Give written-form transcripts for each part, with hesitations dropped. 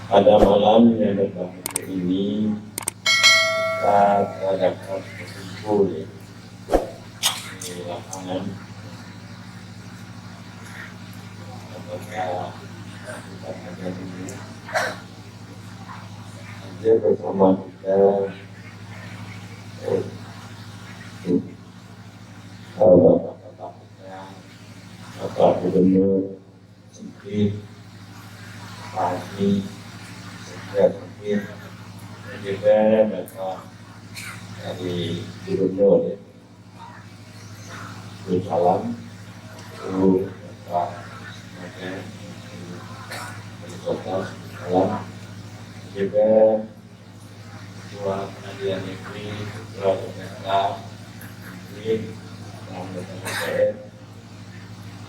Pada malam yang berbahagia ini kita dapat berkumpul di lapangan. Apakah kita ada ini saja bersama kita Bapak-bapak kita, Bapak Gubernur Sempit, Pak Haji, Sekda Sempit, dan juga Bapak dari Gubernur ya. Salam, Bapak Senaga, Wali Kota, salam, juga Ketua Pengadilan Negeri, Ketua DPR, anggota DPR,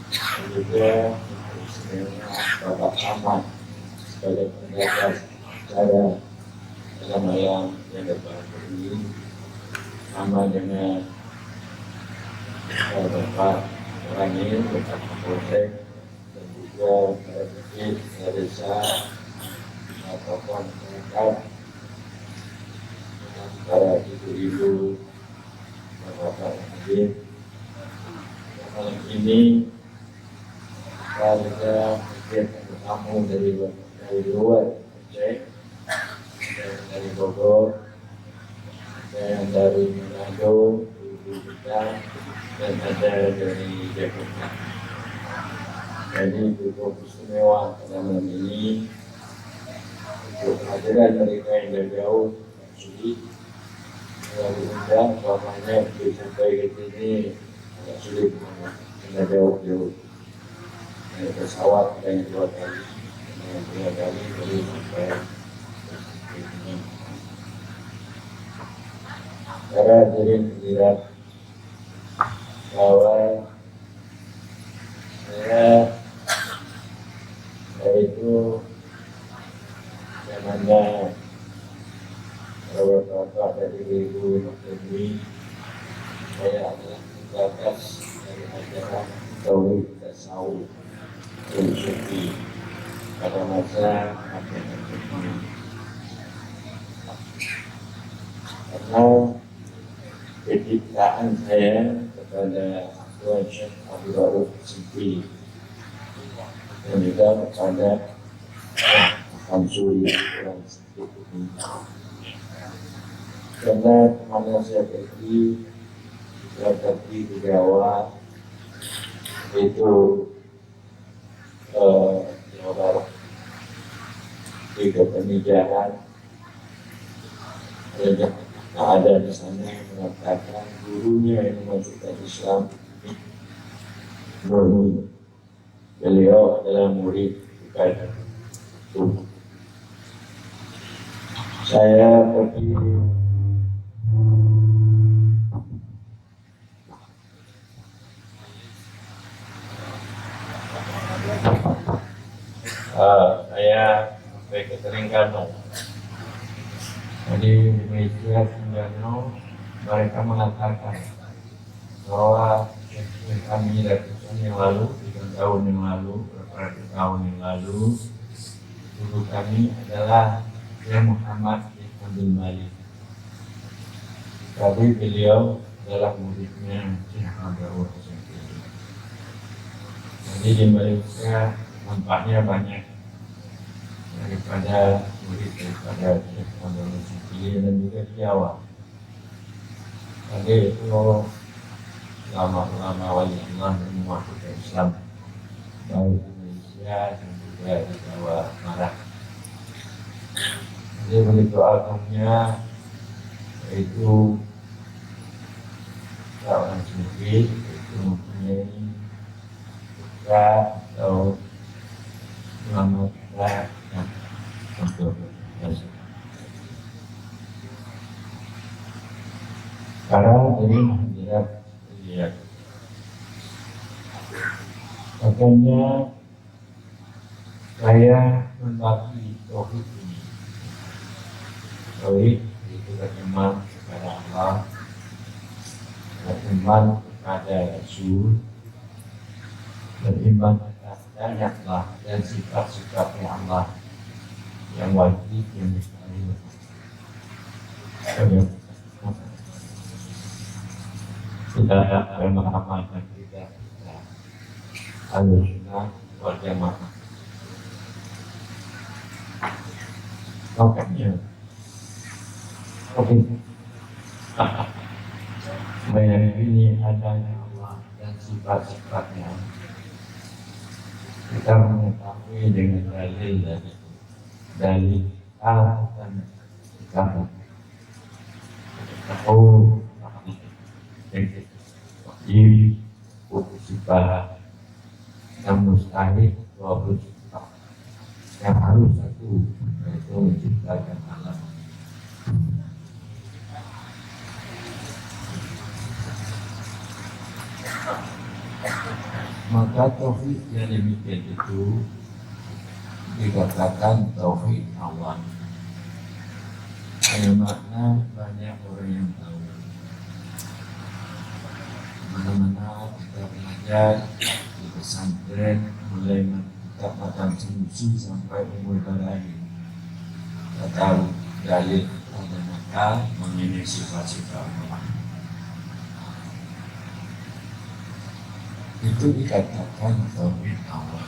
dan juga Bapak Ahmad sebagai penjaga acara pada malam yang berbahagia ini, sama dengan Bapak Orangil, Bapak Kapolsek, dan juga para bukit, para desa, tokoh masyarakat, para ibu-ibu, bapak-bapak hadir. Malam ini kita juga hadir tamu dari luar Aceh, dari Bogor, dan dari Manado, ibu kita, dan ada dari Depok. Jadi cukup istimewa pada malam ini untuk kehadiran mereka yang dari jauh, sulit melalui undang, umpamanya sampai ke sini agak sulit karena jauh-jauh. Naik pesawat ada yang 2 kali, ada yang 3 kali baru sampai ke sini. Para hadirin hadirat, bahwa saya itu namanya bapak-bapak dari ibu Negeri, saya adalah penggagas dari ajaran Tauhid Tasawuf Sufi pada masa akhir-akhir ini. Karena kecintaan saya kepada Tuan Syekh Abdul Rauf Sempit dan juga kepada Hamsuri Tuan Sempit ini, karena kemana saya pergi di Jawa, itu Jawa Barat, di Pemijahan, ada di sana yang mengatakan gurunya yang memasukkan Islam, beliau adalah murid kepada itu. Saya pergi saya sampai ke Terengganu. Jadi di Malaysia Terengganu mereka mengatakan bahwa kami ratusan yang lalu, 3 tahun yang lalu, beberapa tahun yang lalu, guru kami adalah Syekh Muhammad bin Abdul Malik. Tapi beliau adalah muridnya Syekh Abdul Rauf Sempit. Jadi di Malaysia nampaknya banyak daripada murid daripada Syekh Abdul Rauf Sempit, dan juga di Jawa. Jadi itu ulama-ulama wali Allah yang memasukkan Islam baik di Malaysia dan juga di Jawa Barat. Jadi begitu agungnya, yaitu seorang sufi itu mempunyai putra atau ulama putra yang untuk berjasa. Karena ini lihat, makanya saya membagi tauhid ini. Tauhid itu beriman kepada Allah, beriman kepada Rasul, beriman kepada Allah dan sifat-sifatnya Allah, yang wajib, yang mustahil. Kita mengamalkan kita Ahlussunnah wal Jamaah. Makanya, meyakini adanya Allah dan sifat-sifatnya, kita mengetahui dengan dalil dan kita tahu wajib, sifat yang mustahil, sifat yang harus satu, yaitu menciptakan alam. Maka tauhid yang demikian itu dikatakan tauhid awal. Ada makna banyak orang yang tahu. Mana-mana kita belajar di pesantren, mulai kita makan susu sampai umur berakhir. Kita tahu dalil dan maka mengenai sifat-sifat Allah. Itu dikatakan tauhid awal.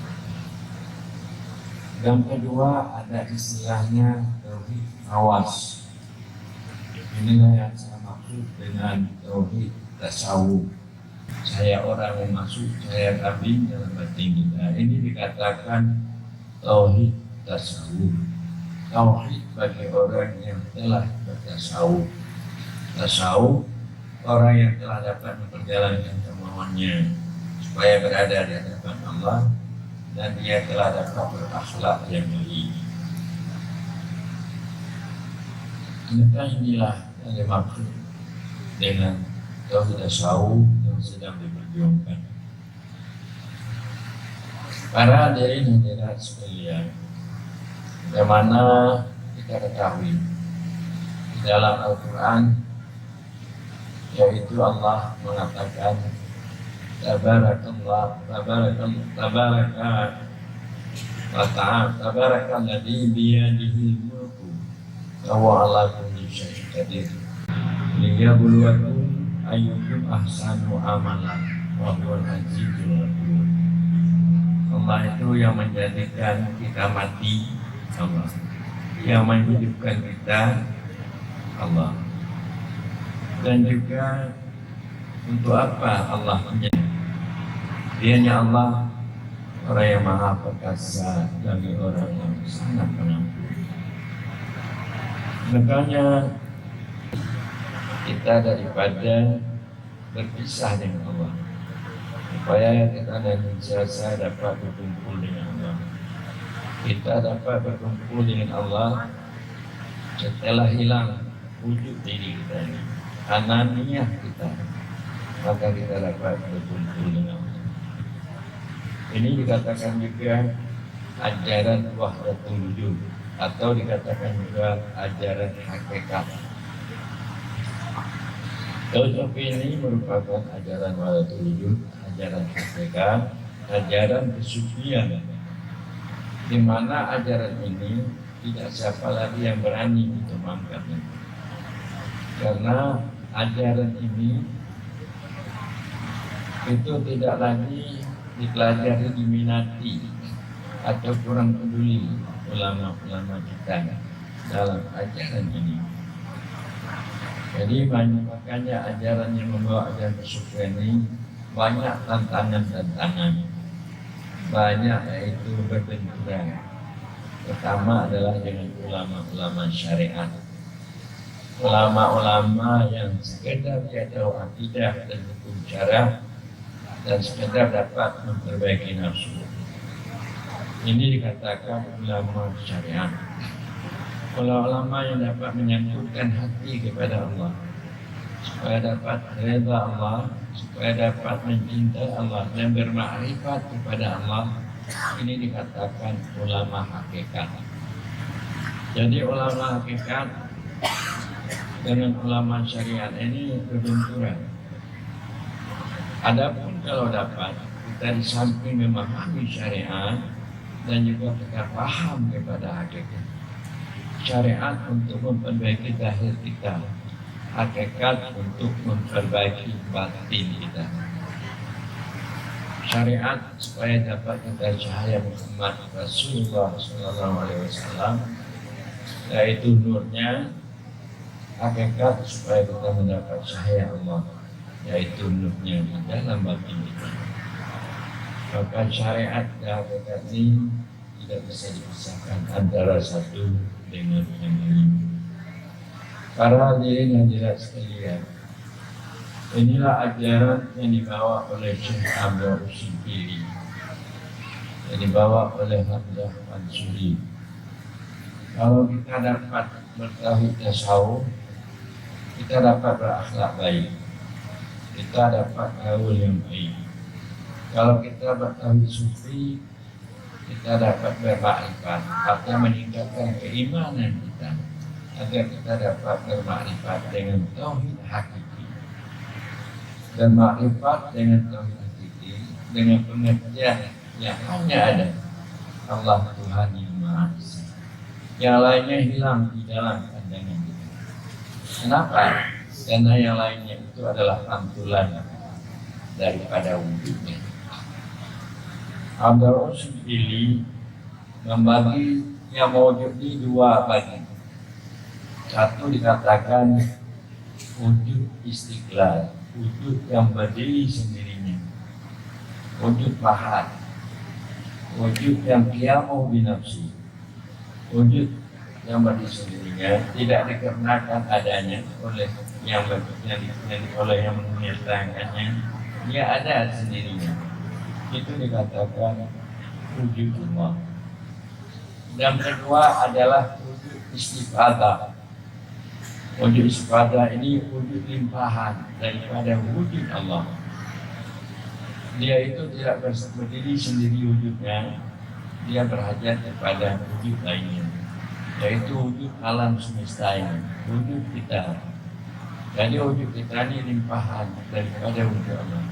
Yang kedua ada istilahnya tauhid awas. Inilah yang saya maksud dengan tauhid tasawuf. Saya orang yang masuk, saya kambing dalam batin kita. Ini dikatakan tauhid tasawuf. Tauhid bagi orang yang telah bertasawuf. Tasawuf orang yang telah dapat memperjalankan kemauannya supaya berada di hadapan Allah dan dia telah dapat berakhlak yang mulia. Maka inilah yang dimaksud dengan tauhid tasawuf yang sedang diperjuangkan. Para hadirin hadirat sekalian, bagaimana kita ketahui di dalam Al-Quran, yaitu Allah mengatakan tabarakalladzi biyadihil mulku wa huwa ala kulli syai'in qadir liyabluwakum ayyukum ahsanu amalan wa huwal azizul ghafur. Allah itu yang menjadikan kita mati, Allah yang menghidupkan kita, Allah. Dan juga untuk apa Allah menjadikan? Dianya Allah orang yang maha perkasa bagi orang yang sangat pengampun. Makanya kita daripada berpisah dengan Allah, supaya kita dan senantiasa dapat berkumpul dengan Allah. Kita dapat berkumpul dengan Allah setelah hilang wujud diri kita ini, ananiyah kita, maka kita dapat berkumpul dengan Allah. Ini dikatakan juga ajaran wahdatul wujud atau dikatakan juga ajaran hakikat. Filosofi ini merupakan ajaran wahdatul wujud, ajaran hakikat, ajaran kesucian, di mana ajaran ini tidak siapa lagi yang berani untuk mengangkatnya. Karena ajaran ini itu tidak lagi dipelajari, diminati atau kurang peduli ulama-ulama kita dalam ajaran ini. Jadi makanya ajaran yang membawa ajaran kesucian ini banyak tantangan-tantangan, banyak yaitu berbenturan. Pertama adalah dengan ulama-ulama syariat, ulama-ulama yang sekedar dia tahu akidah dan hukum syariat dan sekedar dapat memperbaiki nafsu. Ini dikatakan ulama syariat. Ulama yang dapat menyatukan hati kepada Allah, supaya dapat reda Allah, supaya dapat mencintai Allah dan bermakrifat kepada Allah. Ini dikatakan ulama hakikat. Jadi ulama hakikat dengan ulama syariat ini berbenturan. Adapun kalau dapat kita di samping memahami syariat dan juga kita paham kepada hakikat, syariat untuk memperbaiki zahir kita, hakikat untuk memperbaiki batin kita. Syariat supaya dapat kita cahaya Muhammad Rasulullah SAW, yaitu nurnya. Hakikat supaya kita mendapat cahaya Allah, yaitu nurnya di dalam batin kita. Maka syariat dan hakikat ini tidak bisa dipisahkan antara satu dengan yang lain. Para hadirin hadirat sekalian, inilah ajaran yang dibawa oleh Syekh Abdul Syibili, yang dibawa oleh Hamzah Mansuri. Kalau kita dapat bertauhid tasawuf, kita dapat berakhlak baik, kita dapat gaul yang baik. Kalau kita bertauhid sufi, kita dapat bermakrifat, artinya meningkatkan keimanan kita, agar kita dapat bermakrifat dengan tauhid hakiki. Dan makrifat dengan tauhid hakiki, dengan pengertian yang hanya ada Allah Tuhan yang Maha Esa. Yang lainnya hilang di dalam pandangan kita. Kenapa? Karena yang lainnya itu adalah pantulan daripada wujudnya. Abdul Syibili membagi yang wujud ini dua bagian. Satu dikatakan wujud istiqlal, wujud yang berdiri sendirinya, wujud mahad, wujud yang qiyamu binafsi, wujud yang berdiri sendirinya, tidak dikarenakan adanya oleh yang menyertakannya, dia ada sendirinya. Itu dikatakan wujud Allah. Dan kedua adalah wujud istifadah. Wujud istifadah ini wujud limpahan daripada wujud Allah. Dia itu tidak berdiri sendiri wujudnya, dia berhajat kepada wujud lainnya, yaitu wujud alam semesta ini, wujud kita. Jadi wujud kita ini limpahan daripada wujud Allah.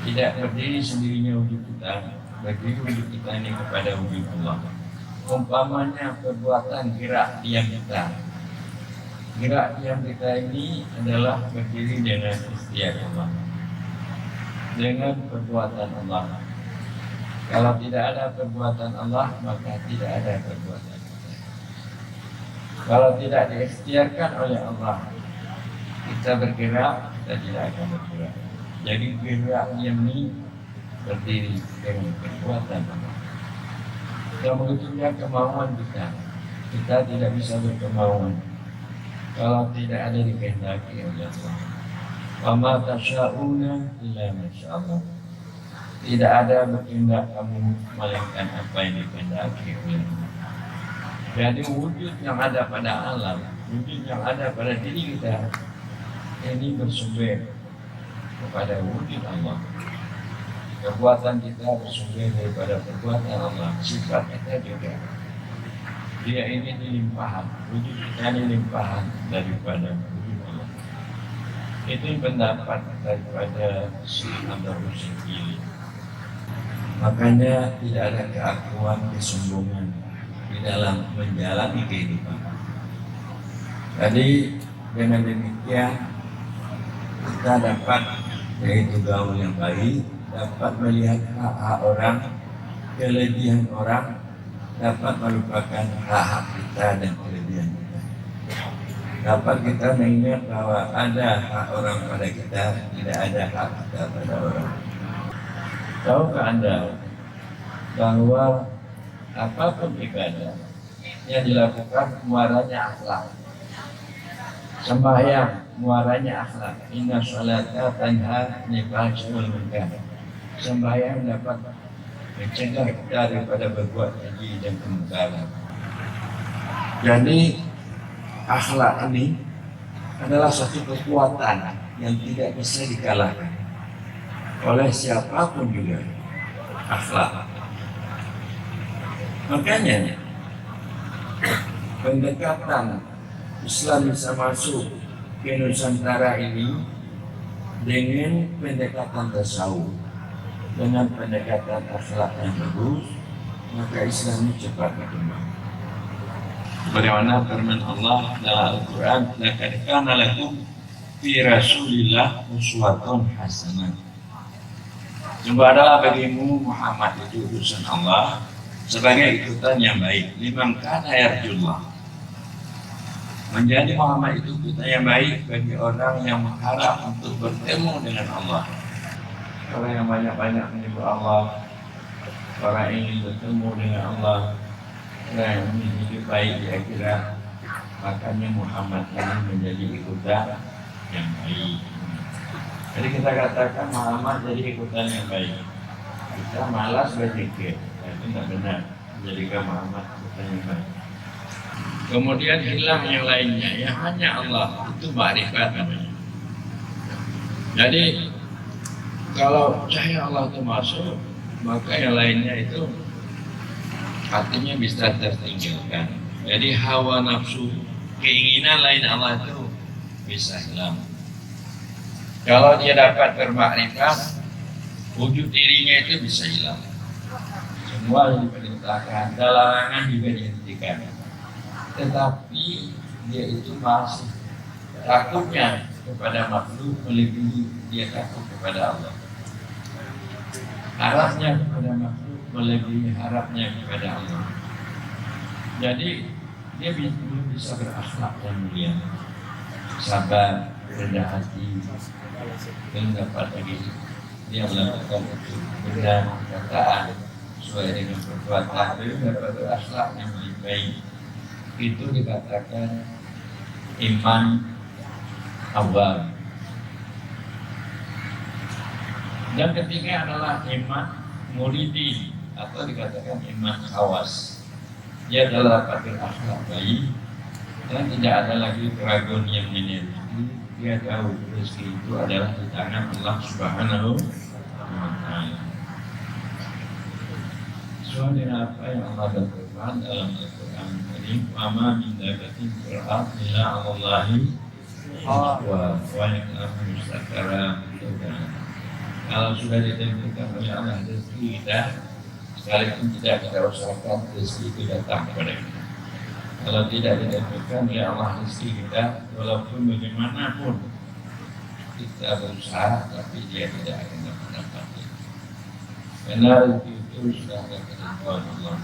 Tidak berdiri sendirinya wujud kita, berdiri wujud kita ini kepada wujud Allah. Umpamanya perbuatan gerak diam kita. Gerak diam kita ini adalah berdiri dengan ikhtiar Allah, dengan perbuatan Allah. Kalau tidak ada perbuatan Allah, maka tidak ada perbuatan kita. Kalau tidak diikhtiarkan oleh Allah, kita bergerak, kita tidak akan bergerak. Jadi gerak diam ini berdiri dengan perbuatan Allah. Dan begitu juga kemauan kita. Kita tidak bisa berkemauan kalau tidak ada dikehendaki oleh Allah. Wa ma tasya'una illa masyaallah. Tidak ada bertindak kamu melainkan apa yang dikehendaki oleh Allah. Jadi wujud yang ada pada alam, wujud yang ada pada diri kita ini bersumber kepada wujud Allah. Perbuatan kita bersumber daripada perbuatan Allah. Sifat kita juga, dia ini dilimpahan, wujud kita ini limpahan daripada wujud Allah. Itu pendapat daripada Syekh Abdul Syibili. Makanya tidak ada keakuan, kesombongan di dalam menjalani kehidupan. Jadi dengan demikian kita dapat, yaitu gaul yang baik, dapat melihat hak-hak orang, kelebihan orang, dapat melupakan hak-hak kita dan kelebihan kita. Dapat kita mengingat bahwa ada hak orang pada kita, tidak ada hak kita pada orang. Tahukah Anda bahwa apapun ibadah yang dilakukan muaranya akhlak. Sembahyang muaranya akhlak. Inna sholata tanha 'anil fahsya'i wal munkar. Sembahyang dapat mencegah kita daripada berbuat keji dan kemungkaran. Jadi akhlak ini adalah satu kekuatan yang tidak bisa dikalahkan oleh siapapun juga. Akhlak. Makanya pendekatan Islam bisa masuk ke Nusantara ini dengan pendekatan tasawuf, dengan pendekatan akhlak yang bagus, maka Islam ini cepat berkembang. Bagaimana firman Allah dalam Al-Quran, laqad kana lakum fi Rasulillah uswatun hasanah. Sungguh adalah bagimu Muhammad itu utusan Allah sebagai ikutan yang baik. Liman kana yarjullah. Menjadi Muhammad itu ikutan yang baik bagi orang yang mengharap untuk bertemu dengan Allah. Orang yang banyak-banyak menyebut Allah, orang yang ingin bertemu dengan Allah, orang yang ingin hidup baik di akhirat, makanya Muhammad ini menjadi ikutan yang baik. Jadi kita katakan Muhammad jadi ikutan yang baik. Kita malas berzikir, itu tidak benar. Menjadikan Muhammad ikutan yang baik. Kemudian hilang yang lainnya, yang hanya Allah, itu makrifat namanya. Jadi kalau cahaya Allah itu masuk, maka yang lainnya itu artinya bisa tertinggalkan. Jadi hawa nafsu, keinginan lain Allah itu bisa hilang. Kalau dia dapat bermakrifat, wujud dirinya itu bisa hilang. Semua diperintahkan, larangan juga dihentikan. Tetapi dia itu masih takutnya kepada makhluk melebihi dia takut kepada Allah. Harapnya kepada makhluk melebihi harapnya kepada Allah. Jadi dia belum bisa berakhlak yang mulia, sabar, rendah hati, dan dapat lagi dia melakukan itu benar perkataan sesuai dengan perbuatan, belum dapat berakhlak yang lebih baik. Itu dikatakan iman awal. Dan ketiga adalah iman muridi atau dikatakan iman khawas. Dia adalah dapat berakhlak baik dan tidak ada lagi keraguan yang menyelimuti. Dia tahu rezeki itu adalah di tangan Allah Subhanahu wa Ta'ala. Sesuai dengan apa yang Allah berfirman dalam Al-Quran Karim, "Wama min dabbatin fil ardi illa 'alallahi wa ya'lamu mustaqarraha." Kalau sudah ditentukan oleh Allah rezeki kita, sekalipun tidak kita usahakan, rezeki itu datang kepada kita. Kalau tidak ditentukan oleh Allah rezeki kita, walaupun bagaimanapun kita berusaha, tapi dia tidak akan mendapatkan. Karena rezeki itu sudah ada ketentuan Allah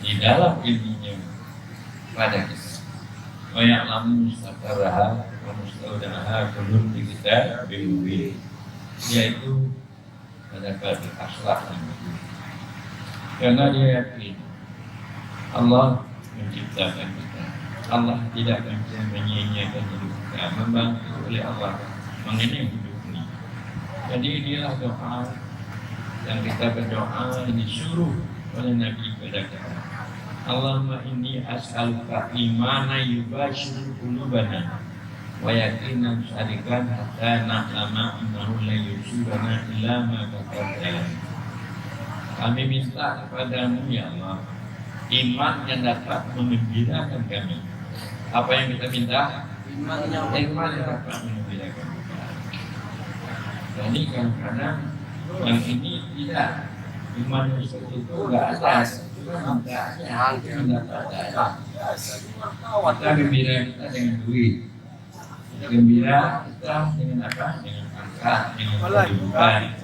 di dalam ilmunya pada kita. Wa ya'lamu mustaqarraha wa mustaudaha kullu kita bihi. Yaitu mendapat akhlak yang baik. Karena dia yakin Allah menciptakan kita. Allah tidak akan bisa menyia-nyiakan hidup kita, membantu oleh Allah mengenai hidup ini. Jadi inilah doa yang kita berdoa disuruh oleh Nabi kepada kita. Allahumma inni as'aluka imana yubashiru qulubana wa yaqinan syarikan hatta na'lama innahu la yusibana illa ma katabta. Kami minta kepadamu ya Allah iman yang dapat mengembirakan kami. Apa yang kita minta? Iman yang dapat mengembirakan kita. Jadi kadang-kadang yang ini tidak, iman seperti itu enggak ada. Kita gembira kita dengan duit, gembira kita dengan apa? Dengan angka, dengan kehidupan.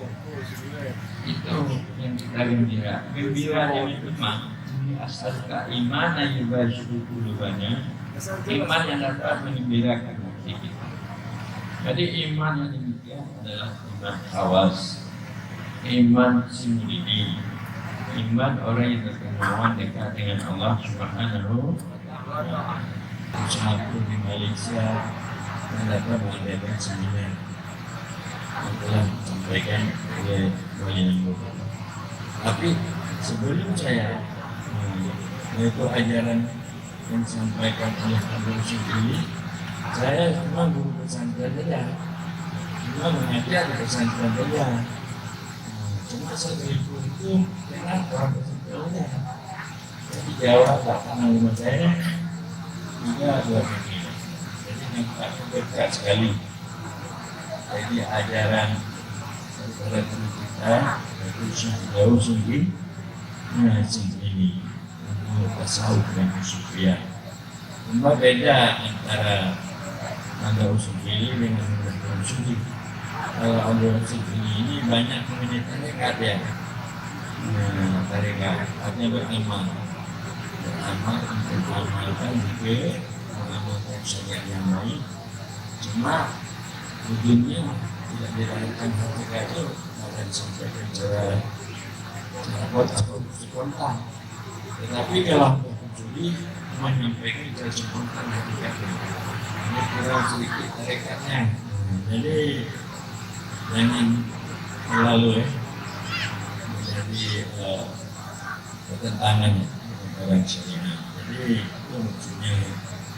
Itu yang kita gembira. Gembira yang iman, asal keimanan yang bersyukur qulubana, iman yang dapat mengembirakan hati kita. Jadi iman yang demikian adalah iman khawas, iman simulidi. Iman orang yang berkemauan dekat dengan Allah Subhanahu wa Ta'ala. Usahaku di Malaysia mendapat mengadakan seminar yang telah disampaikan oleh Boyan Bapak. Tapi sebelum saya yaitu ajaran yang disampaikan oleh Abdul Syukri, saya cuma guru pesantren saja, cuma mengajar di pesantren saja. Cuma saya itu kenapa sebetulnya jadi Jawa tak kenal rumah saya juga buat ini. Jadi nampak dekat sekali. Jadi ajaran daripada guru kita itu jauh tinggi, ini ilmu tasawuf dan sufiah. Cuma beda antara Anda Usukili dengan Anda Usukili. Kalau Anda Usukili ini banyak komunitas tarekat ya. Tarekat artinya beramal untuk mengamalkan juga mengamalkan syariat yang baik. Cuma ujungnya tidak dirayakan hakikat itu akan disampaikan secara kuat atau spontan. Tetapi kalau Usukili menyampaikan secara spontan hakikatnya. Ini kurang sedikit tarikatnya. Jadi jangan terlalu menjadi pertentangan dalam syariat. Jadi itu maksudnya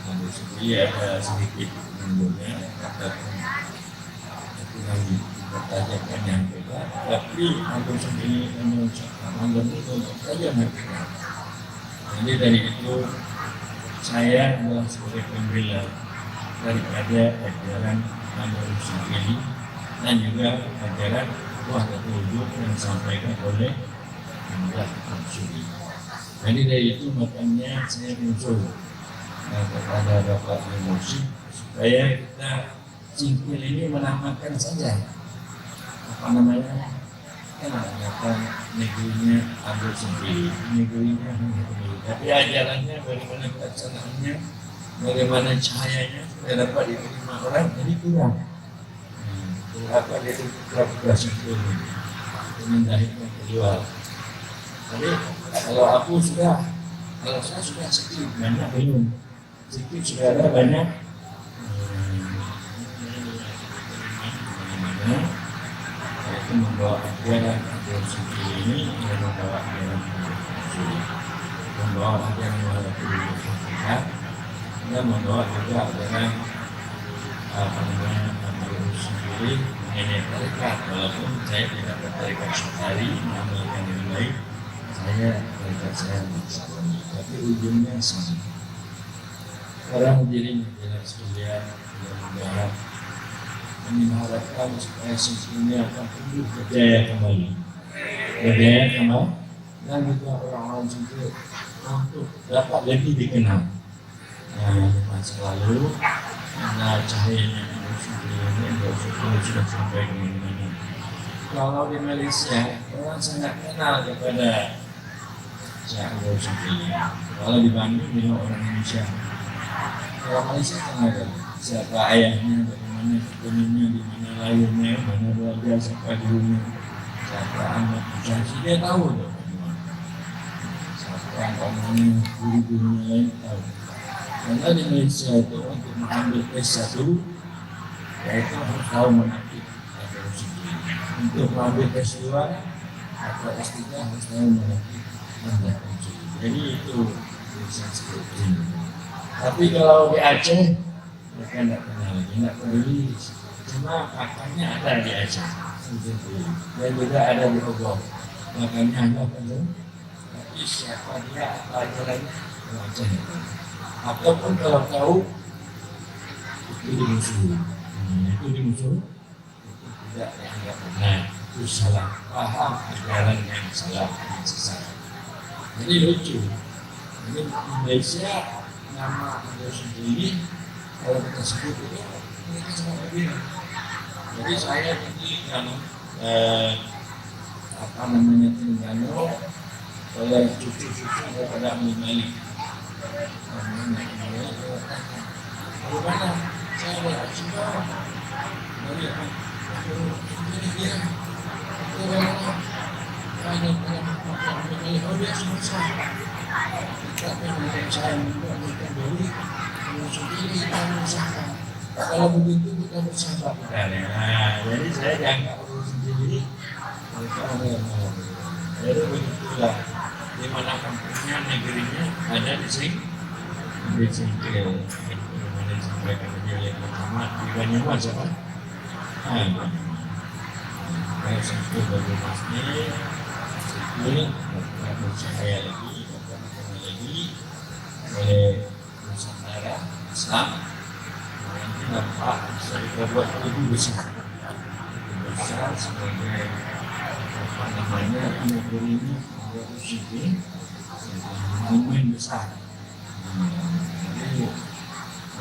Anda Usukili ada sedikit munculnya ataupun kurang dipertajakan yang beda. Tapi Anda Usukili mengucapkan saja hakikat. Jadi dari itu saya adalah sebagai pembela daripada ajaran Anda Usukili dan juga ajaran Wahdatul Wujud yang disampaikan oleh Anda Usukili. Jadi dari itu makanya saya muncul kepada Bapak Emosi supaya kita singkir ini menamakan saja apa namanya kan negerinya Anda Usukili, negerinya tapi ajarannya bagaimana pelaksanaannya, bagaimana cahayanya supaya dapat diterima orang, jadi kurang. Apa dia itu kurang itu mendahirkan keluar. Tapi kalau aku sudah, kalau saya sudah sedikit banyak belum, sedikit sudah ada banyak. Itu membawa ajaran Usukili ini, yang membawa ajaran Usukili, membawa ajaran Wahdatul Wujud dan membawa juga ajaran apa namanya Usukili mengenai tarekat. Walaupun saya tidak bertarekat sekali, mengamalkan dengan baik, saya tarekat saya Naksabandia, tapi ujungnya sama. Sekarang hadirin jelas sekalian, mudah-mudahan kami mengharapkan supaya sistemnya akan tumbuh berjaya kembali, dan juga orang-orang juga untuk dapat lebih dikenal. Masa lalu, karena cahayanya Usukili sudah sampai ke mana-mana. Kalau di Malaysia, orang sangat kenal kepada Syekh Usukili. Kalau di Bandung, dengan orang Indonesia. Kalau Malaysia kenal siapa ayahnya, bagaimana keturunannya, di mana lahirnya, mana belajar, siapa gurunya, siapa anak Usukili, dia tahu tuh. Siapa anaknya, guru-gurunya lain tahu. Karena di Malaysia itu untuk mengambil S1, yaitu harus tahu menakib atau Usukili. Untuk mengambil S2 atau S3 harus tahu menakib atau Usukili. Jadi itu bisa seperti ini. Tapi kalau di Aceh, mereka tidak kenal lagi, tidak peduli. Cuma akarnya ada di Aceh, dan juga ada di Ogor. Makanya hanya peduli. Tapi siapa dia, apa ajarannya, di Aceh. Ataupun kalau tahu, itu dimusuhi. Itu dimusuhi, itu tidak dianggap benar. Itu salah paham ajaran yang salah, yang sesat. Jadi lucu. Jadi Malaysia, nama Anda Usukili, kalau kita sebut itu, mereka sangat berbeda. Jadi saya Terengganu, apa namanya Terengganu, oleh cucu-cucu daripada Amir Malik. Bagaimana? Saya ada juga dari ini dia, bagaimana? Kalau dia susah, kita pengen saya bukan beli, Usukili kita usahakan. Kalau begitu kita bersahabat. Jadi saya dianggap Usukili, mereka ada yang mau. Jadi begitulah. Di mana kampungnya, negerinya ada di sini. Di Singkil, mana disampaikan oleh Muhammad di Banyumas apa? Saya Singkil bagi masjid, Singkil bercahaya lagi, lagi oleh Nusantara Islam. Nanti nampak bisa dibuat lebih besar, sebagai apa namanya negeri ini. Usukili momen besar. Jadi